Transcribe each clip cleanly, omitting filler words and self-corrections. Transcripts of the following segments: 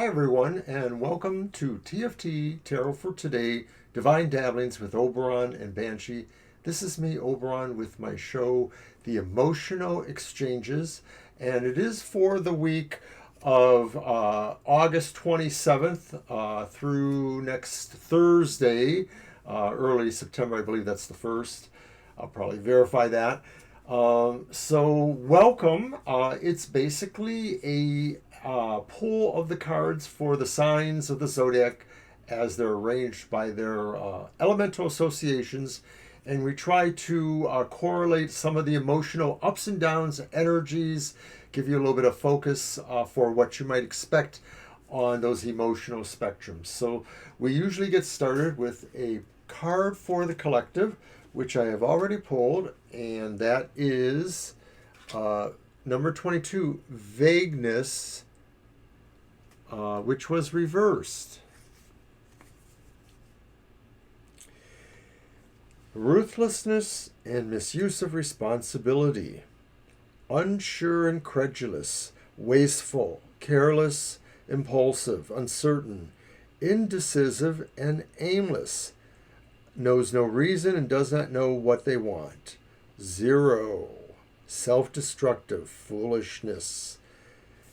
Hi, everyone, and welcome to TFT Tarot for Today Divine Dabblings with Oberon and Banshee. This is me, Oberon, with my show, The Emotional Exchanges, and it is for the week of August 27th through next Thursday, early September. I believe that's the 1st. I'll probably verify that. Welcome. It's basically a pull of the cards for the signs of the Zodiac as they're arranged by their elemental associations. And we try to correlate some of the emotional ups and downs, energies, give you a little bit of focus for what you might expect on those emotional spectrums. So we usually get started with a card for the collective, which I have already pulled, and that is number 22, Vagueness, which was reversed. Ruthlessness and misuse of responsibility. Unsure and credulous, wasteful, careless, impulsive, uncertain, indecisive, and aimless. Knows no reason and does not know what they want. 0. Self-destructive, foolishness.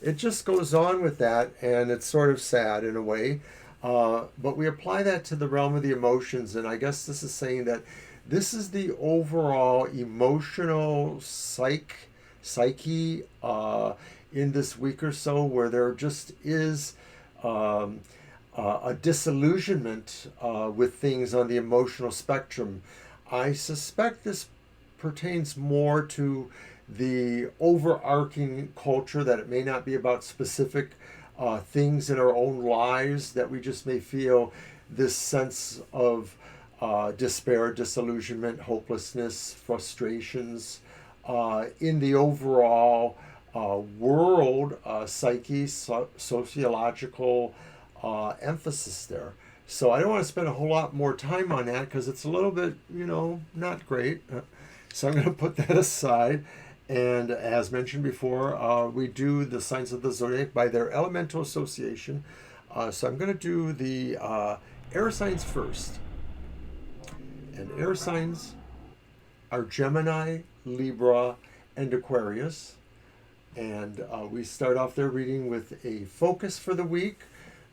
It just goes on with that, and it's sort of sad in a way. But we apply that to the realm of the emotions, and I guess this is saying that this is the overall emotional psyche in this week or so, where there just is a disillusionment with things on the emotional spectrum. I suspect this pertains more to the overarching culture, that it may not be about specific things in our own lives, that we just may feel this sense of despair, disillusionment, hopelessness, frustrations in the overall world psyche, sociological emphasis there. So I don't want to spend a whole lot more time on that because it's a little bit, not great. So I'm going to put that aside. And as mentioned before, we do the signs of the Zodiac by their elemental association. So I'm going to do the air signs first. And air signs are Gemini, Libra, and Aquarius. And we start off their reading with a focus for the week.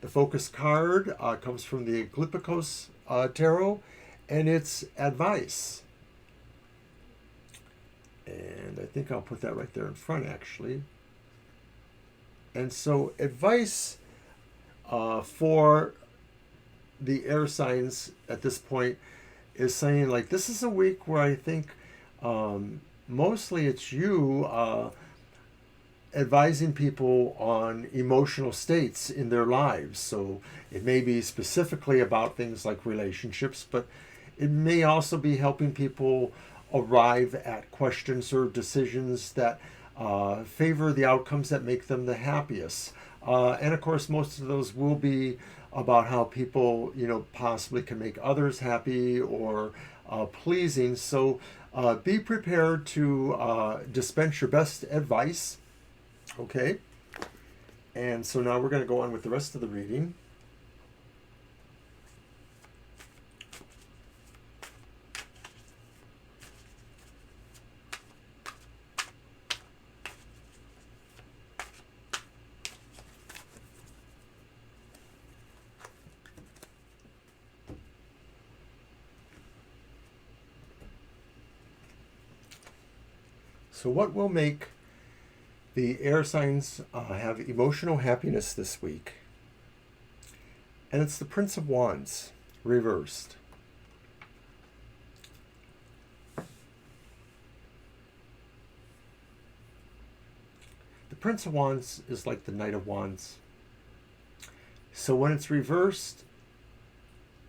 The focus card comes from the Eclipticos Tarot, and it's advice. And I think I'll put that right there in front, actually. And so advice for the air signs at this point is saying, like, this is a week where I think mostly it's you advising people on emotional states in their lives. So it may be specifically about things like relationships, but it may also be helping people arrive at questions or decisions that favor the outcomes that make them the happiest. And of course, most of those will be about how people, possibly can make others happy or pleasing. So be prepared to dispense your best advice. Okay, and so now we're going to go on with the rest of the reading. So what will make the air signs have emotional happiness this week? And it's the Prince of Wands, reversed. The Prince of Wands is like the Knight of Wands. So when it's reversed,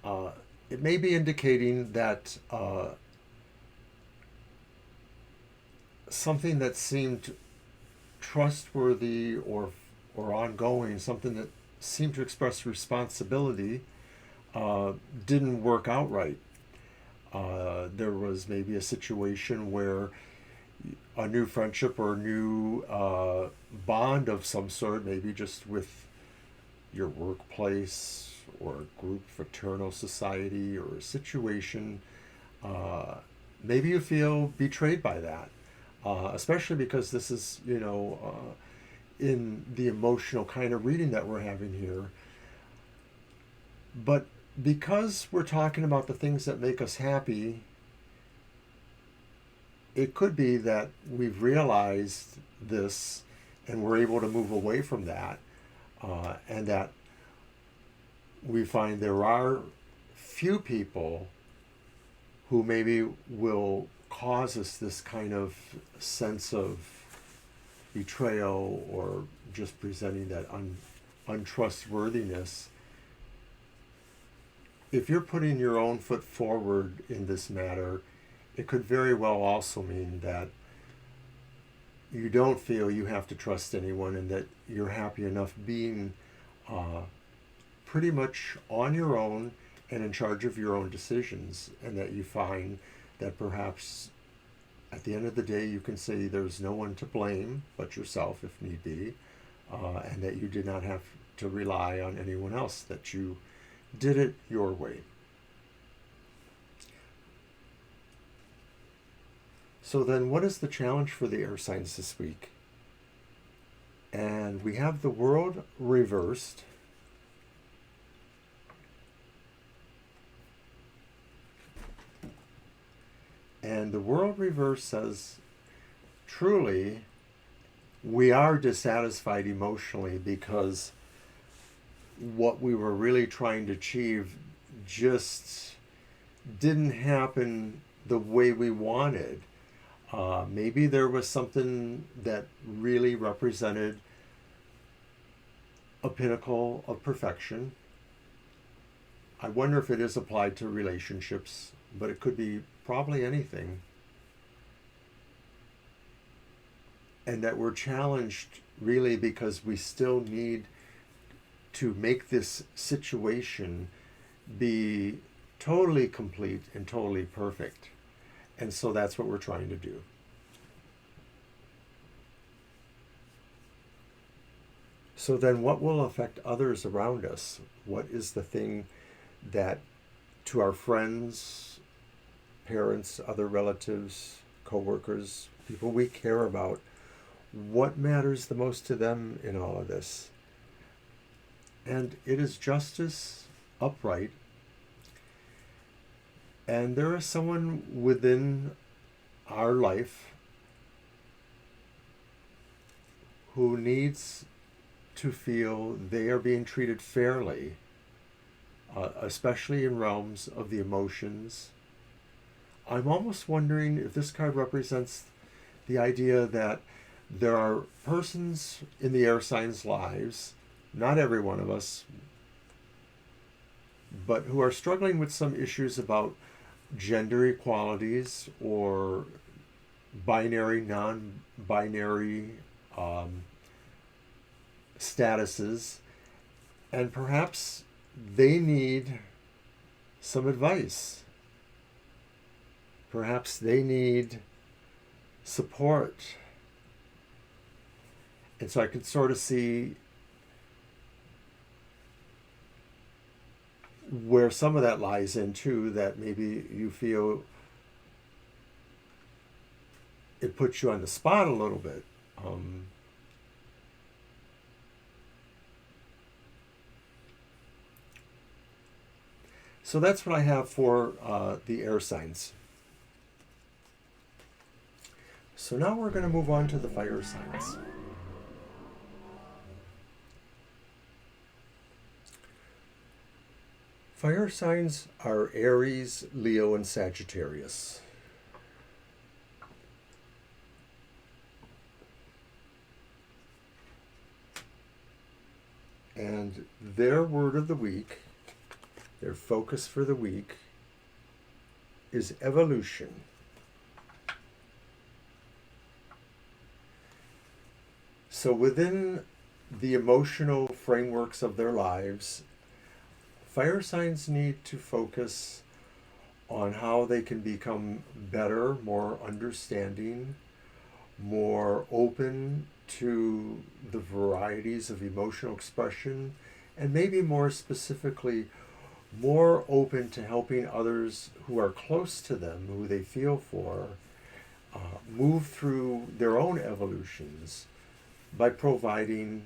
it may be indicating that something that seemed trustworthy or ongoing, something that seemed to express responsibility, didn't work out right. There was maybe a situation where a new friendship or a new bond of some sort, maybe just with your workplace or a group fraternal society or a situation, maybe you feel betrayed by that, especially because this is, in the emotional kind of reading that we're having here. But because we're talking about the things that make us happy, it could be that we've realized this and we're able to move away from that, and that we find there are few people who maybe will cause us this kind of sense of betrayal or just presenting that untrustworthiness. If you're putting your own foot forward in this matter, it could very well also mean that you don't feel you have to trust anyone and that you're happy enough being pretty much on your own and in charge of your own decisions, and that you find that perhaps at the end of the day you can say there's no one to blame but yourself if need be, and that you did not have to rely on anyone else, that you did it your way. So then what is the challenge for the air signs this week? And we have the world reversed. And the world reverse says, truly, we are dissatisfied emotionally because what we were really trying to achieve just didn't happen the way we wanted. Maybe there was something that really represented a pinnacle of perfection. I wonder if it is applied to relationships, but it could be probably anything. And that we're challenged really because we still need to make this situation be totally complete and totally perfect. And so that's what we're trying to do. So then what will affect others around us? What is the thing that to our friends, parents, other relatives, co-workers, people we care about, what matters the most to them in all of this? And it is justice, upright. And there is someone within our life who needs to feel they are being treated fairly, especially in realms of the emotions. I'm almost wondering if this card represents the idea that there are persons in the air signs' lives, not every one of us, but who are struggling with some issues about gender equalities or binary, non-binary statuses, and perhaps they need some advice. Perhaps they need support. And so I can sort of see where some of that lies in too, that maybe you feel it puts you on the spot a little bit. So that's what I have for the air signs. So now we're going to move on to the fire signs. Fire signs are Aries, Leo, and Sagittarius. And their word of the week, their focus for the week, is evolution. So within the emotional frameworks of their lives, fire signs need to focus on how they can become better, more understanding, more open to the varieties of emotional expression and maybe more specifically, more open to helping others who are close to them, who they feel for, move through their own evolutions by providing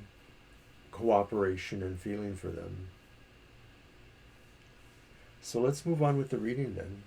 cooperation and feeling for them. So let's move on with the reading then.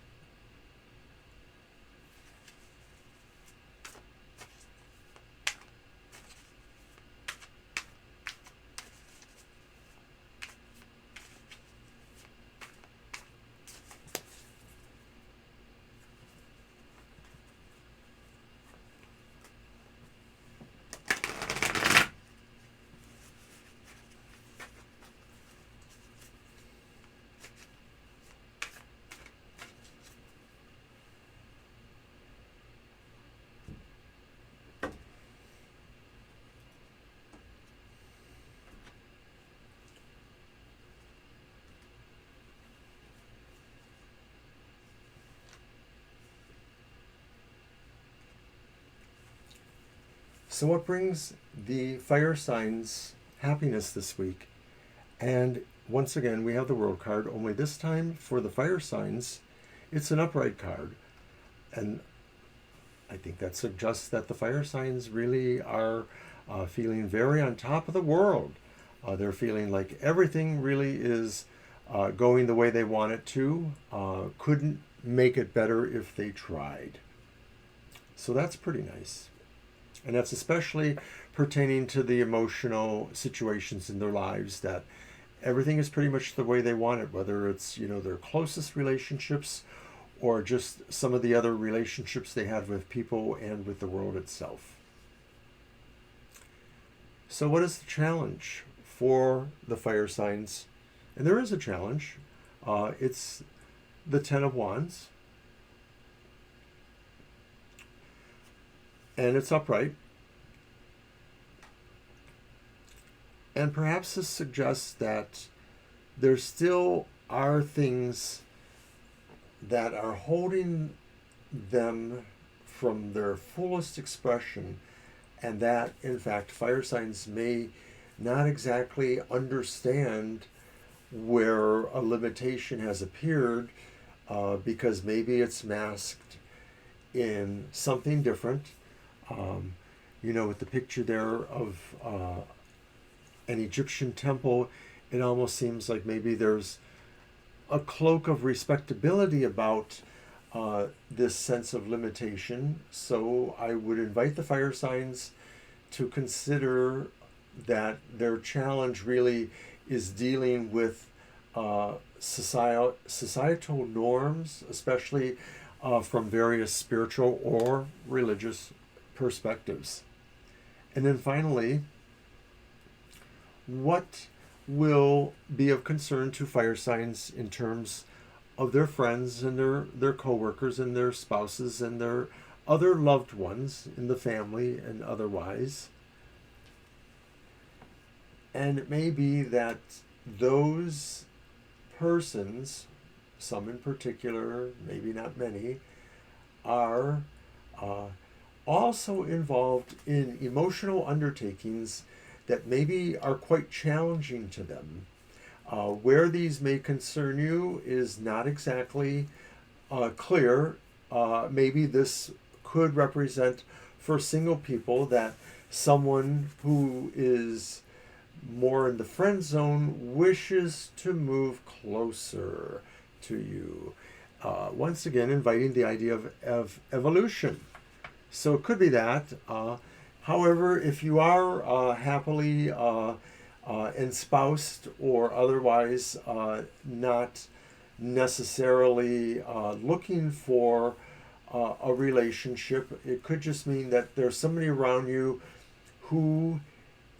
So what brings the fire signs happiness this week? And once again, we have the World card, only this time for the fire signs, it's an upright card. And I think that suggests that the fire signs really are feeling very on top of the world. They're feeling like everything really is going the way they want it to, couldn't make it better if they tried. So that's pretty nice. And that's especially pertaining to the emotional situations in their lives, that everything is pretty much the way they want it, whether it's, their closest relationships or just some of the other relationships they have with people and with the world itself. So what is the challenge for the fire signs? And there is a challenge. It's the Ten of Wands. And it's upright. And perhaps this suggests that there still are things that are holding them from their fullest expression, and that, in fact, fire signs may not exactly understand where a limitation has appeared, because maybe it's masked in something different. With the picture there of an Egyptian temple, it almost seems like maybe there's a cloak of respectability about this sense of limitation. So I would invite the fire signs to consider that their challenge really is dealing with societal norms, especially from various spiritual or religious perspectives. And then finally, what will be of concern to fire signs in terms of their friends and their co-workers and their spouses and their other loved ones in the family and otherwise? And it may be that those persons, some in particular, maybe not many, are also involved in emotional undertakings that maybe are quite challenging to them. Where these may concern you is not exactly clear. Maybe this could represent for single people that someone who is more in the friend zone wishes to move closer to you. Once again, inviting the idea of evolution. So it could be that. However, if you are happily espoused or otherwise not necessarily looking for a relationship, it could just mean that there's somebody around you who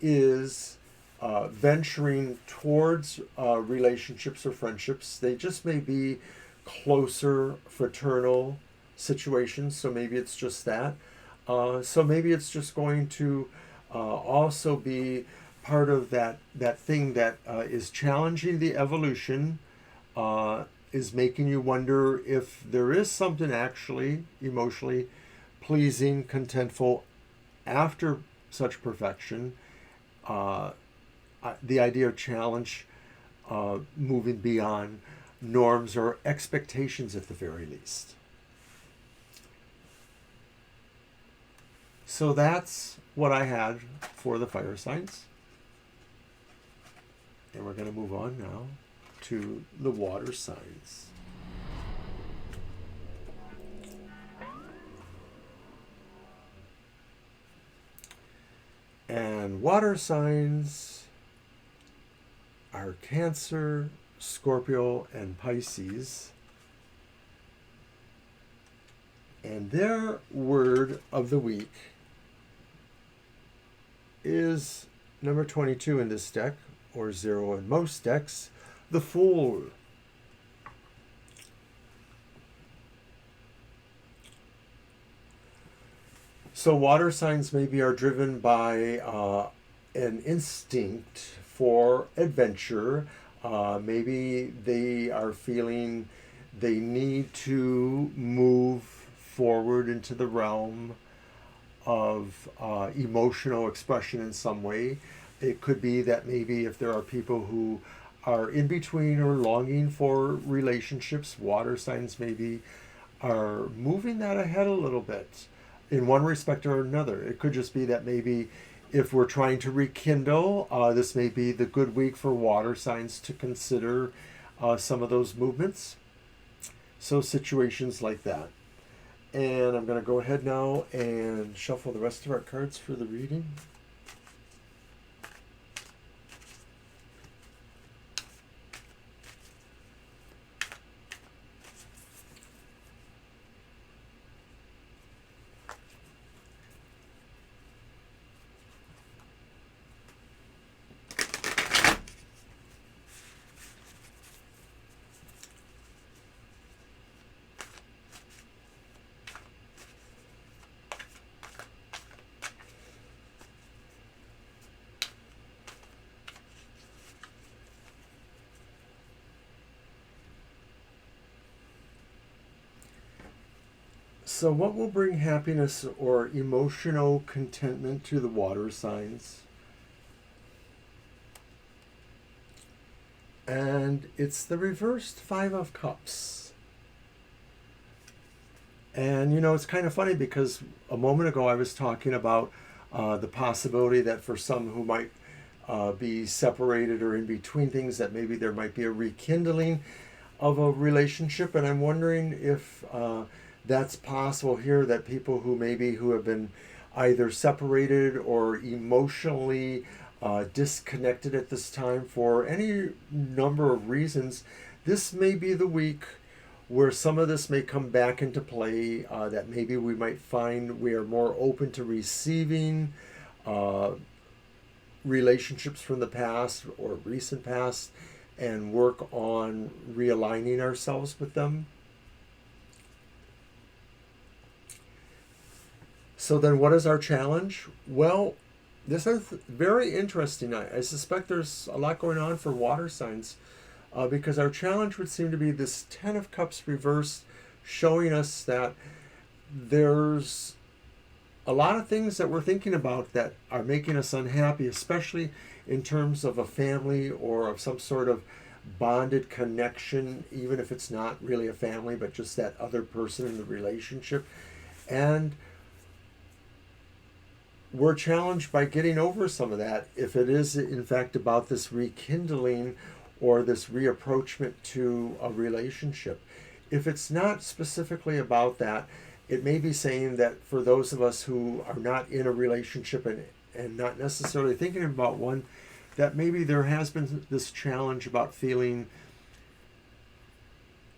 is venturing towards relationships or friendships. They just may be closer fraternal situations, so maybe it's just that. So maybe it's just going to also be part of that thing that is challenging the evolution, is making you wonder if there is something actually emotionally pleasing, contentful after such perfection. The idea of challenge moving beyond norms or expectations at the very least. So that's what I had for the fire signs. And we're going to move on now to the water signs. And water signs are Cancer, Scorpio, and Pisces. And their word of the week is number 22 in this deck, or 0 in most decks, the Fool. So water signs maybe are driven by an instinct for adventure. Maybe they are feeling they need to move forward into the realm of emotional expression in some way. It could be that maybe if there are people who are in between or longing for relationships, water signs maybe are moving that ahead a little bit in one respect or another. It could just be that maybe if we're trying to rekindle, this may be the good week for water signs to consider some of those movements. So situations like that. And I'm going to go ahead now and shuffle the rest of our cards for the reading. So what will bring happiness or emotional contentment to the water signs? And it's the reversed Five of Cups. And you know, it's kind of funny because a moment ago I was talking about the possibility that for some who might be separated or in between things, that maybe there might be a rekindling of a relationship. And I'm wondering if that's possible here, that people who have been either separated or emotionally disconnected at this time for any number of reasons, this may be the week where some of this may come back into play, that maybe we might find we are more open to receiving relationships from the past or recent past and work on realigning ourselves with them. So then what is our challenge? Well, this is very interesting. I suspect there's a lot going on for water signs because our challenge would seem to be this Ten of Cups reversed, showing us that there's a lot of things that we're thinking about that are making us unhappy, especially in terms of a family or of some sort of bonded connection, even if it's not really a family, but just that other person in the relationship. And we're challenged by getting over some of that, if it is in fact about this rekindling or this reapproachment to a relationship. If it's not specifically about that, it may be saying that for those of us who are not in a relationship and not necessarily thinking about one, that maybe there has been this challenge about feeling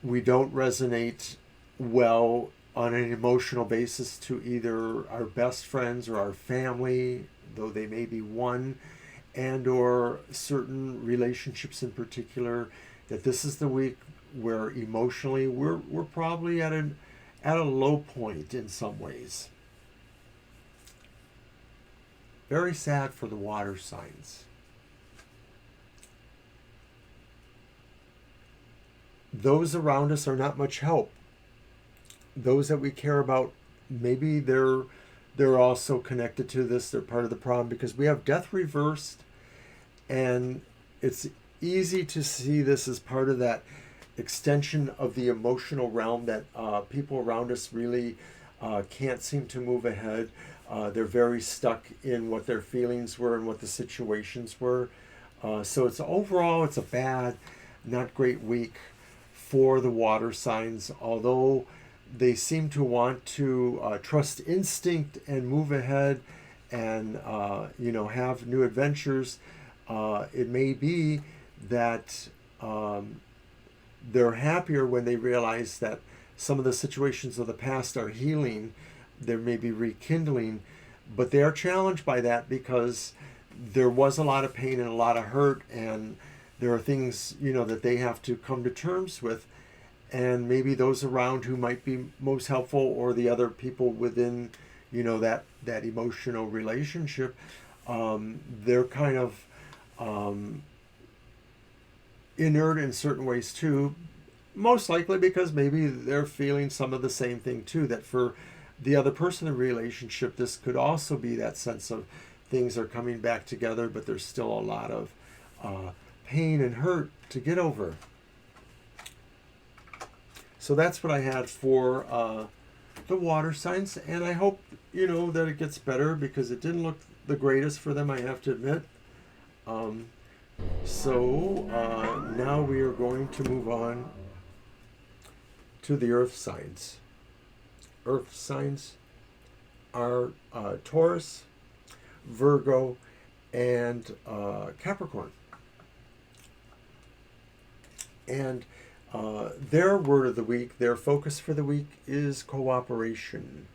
we don't resonate well on an emotional basis to either our best friends or our family, though they may be one, and or certain relationships in particular, that this is the week where emotionally we're probably at a low point in some ways. Very sad for the water signs. Those around us are not much help. Those that we care about, maybe they're also connected to this. They're part of the problem because we have death reversed, and it's easy to see this as part of that extension of the emotional realm that people around us really can't seem to move ahead. They're very stuck in what their feelings were and what the situations were. So it's overall, it's a bad, not great week for the water signs, although they seem to want to trust instinct and move ahead and have new adventures. It may be that they're happier when they realize that some of the situations of the past are healing. There may be rekindling, but they are challenged by that because there was a lot of pain and a lot of hurt, and there are things that they have to come to terms with. And maybe those around who might be most helpful, or the other people within that emotional relationship, they're kind of inert in certain ways too, most likely because maybe they're feeling some of the same thing too, that for the other person in the relationship this could also be that sense of things are coming back together, but there's still a lot of pain and hurt to get over. So that's what I had for the water signs, and I hope that it gets better, because it didn't look the greatest for them, I have to admit. So now we are going to move on to the earth signs. Earth signs are Taurus, Virgo, and Capricorn. And their word of the week, their focus for the week is cooperation.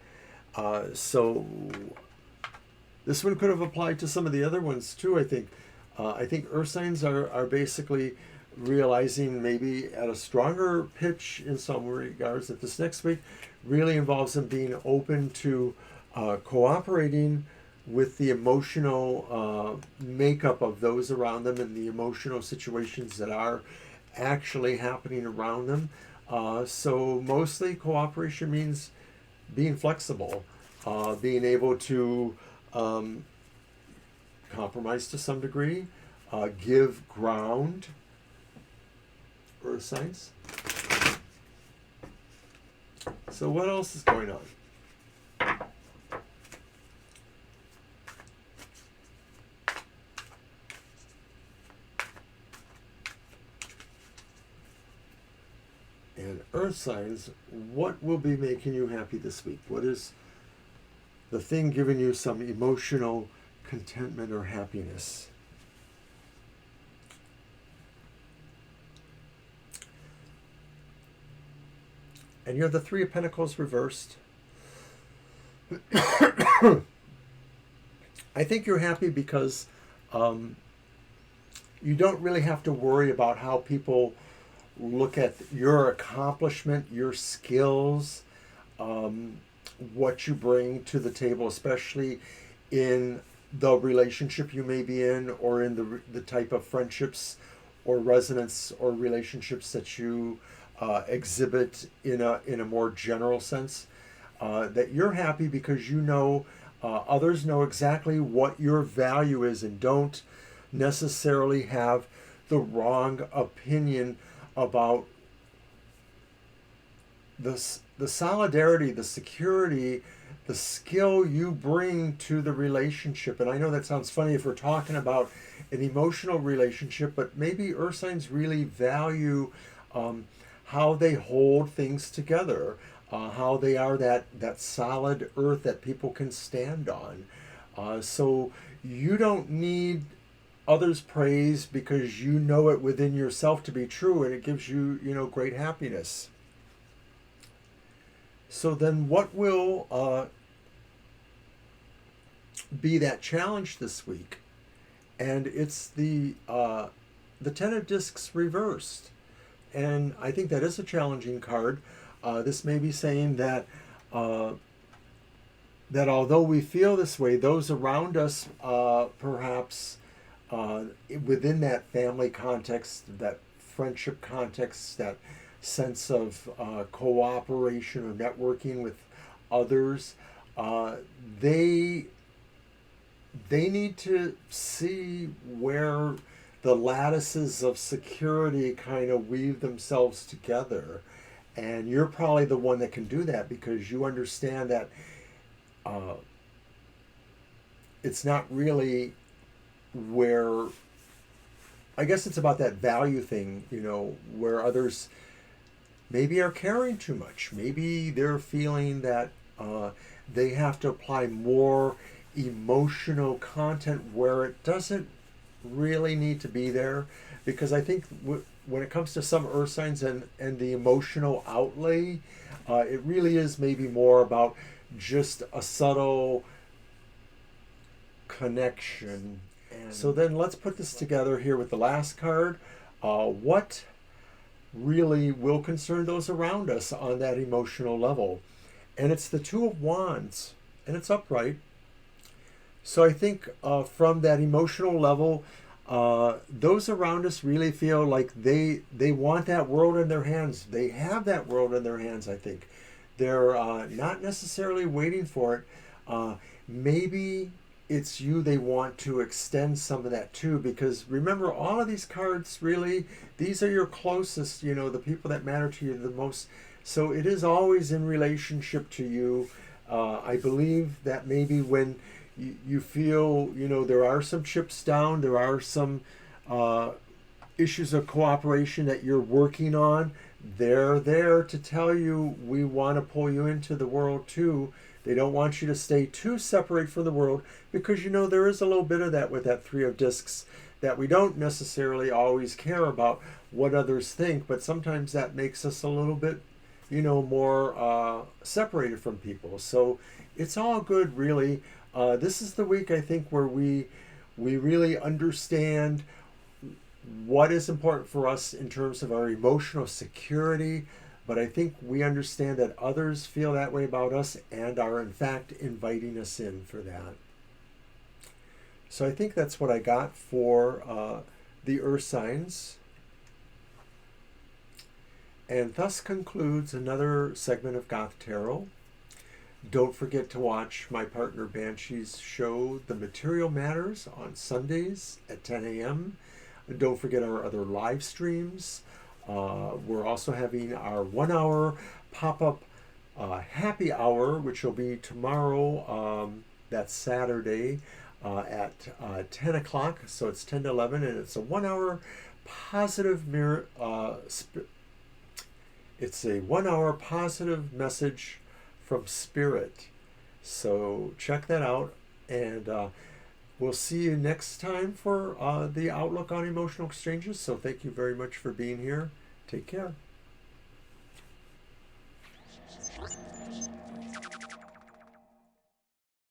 So this one could have applied to some of the other ones too, I think. I think earth signs are basically realizing, maybe at a stronger pitch in some regards, that this next week really involves them being open to cooperating with the emotional makeup of those around them and the emotional situations that are actually happening around them. So mostly cooperation means being flexible, being able to compromise to some degree, give ground. Earth signs. So what else is going on? And earth signs, what will be making you happy this week? What is the thing giving you some emotional contentment or happiness? And you have the Three of Pentacles reversed. I think you're happy because you don't really have to worry about how people look at your accomplishment, your skills, what you bring to the table, especially in the relationship you may be in, or in the type of friendships or resonance or relationships that you exhibit in a more general sense. That you're happy because others know exactly what your value is and don't necessarily have the wrong opinion about the solidarity, the security, the skill you bring to the relationship. And I know that sounds funny if we're talking about an emotional relationship, but maybe earth signs really value how they hold things together, how they are that solid earth that people can stand on. So you don't need others' praise because you know it within yourself to be true, and it gives you, great happiness. So then what will be that challenge this week? And it's the Ten of Discs reversed. And I think that is a challenging card. This may be saying that that although we feel this way, those around us perhaps within that family context, that friendship context, that sense of cooperation or networking with others, they need to see where the lattices of security kind of weave themselves together. And you're probably the one that can do that because you understand that uh, it's not really where, I guess it's about that value thing, where others maybe are caring too much. Maybe they're feeling that they have to apply more emotional content where it doesn't really need to be there. Because I think when it comes to some earth signs and the emotional outlay, it really is maybe more about just a subtle connection. And so then let's put this together here with the last card. What really will concern those around us on that emotional level? And it's the Two of Wands, and it's upright. So I think from that emotional level, those around us really feel like they want that world in their hands. They have that world in their hands, I think. They're not necessarily waiting for it. Maybe it's you they want to extend some of that to, because remember, all of these cards, really, these are your closest, the people that matter to you the most. So it is always in relationship to you. I believe that maybe when you feel, there are some chips down, there are some issues of cooperation that you're working on, they're there to tell you, we want to pull you into the world too. They don't want you to stay too separate from the world, because there is a little bit of that with that Three of Discs, that we don't necessarily always care about what others think, but sometimes that makes us a little bit, more separated from people. So it's all good, really. This is the week, I think, where we really understand what is important for us in terms of our emotional security. But I think we understand that others feel that way about us and are, in fact, inviting us in for that. So I think that's what I got for the Earth signs. And thus concludes another segment of Goth Tarot. Don't forget to watch my partner Banshee's show, The Material Matters, on Sundays at 10 a.m. And don't forget our other live streams. We're also having our 1 hour pop-up happy hour, which will be tomorrow, that's Saturday, at 10 o'clock. So it's 10 to 11, and it's a 1 hour positive mirror. It's a 1 hour positive message from Spirit. So check that out, and we'll see you next time for the outlook on emotional exchanges. So thank you very much for being here. Take care.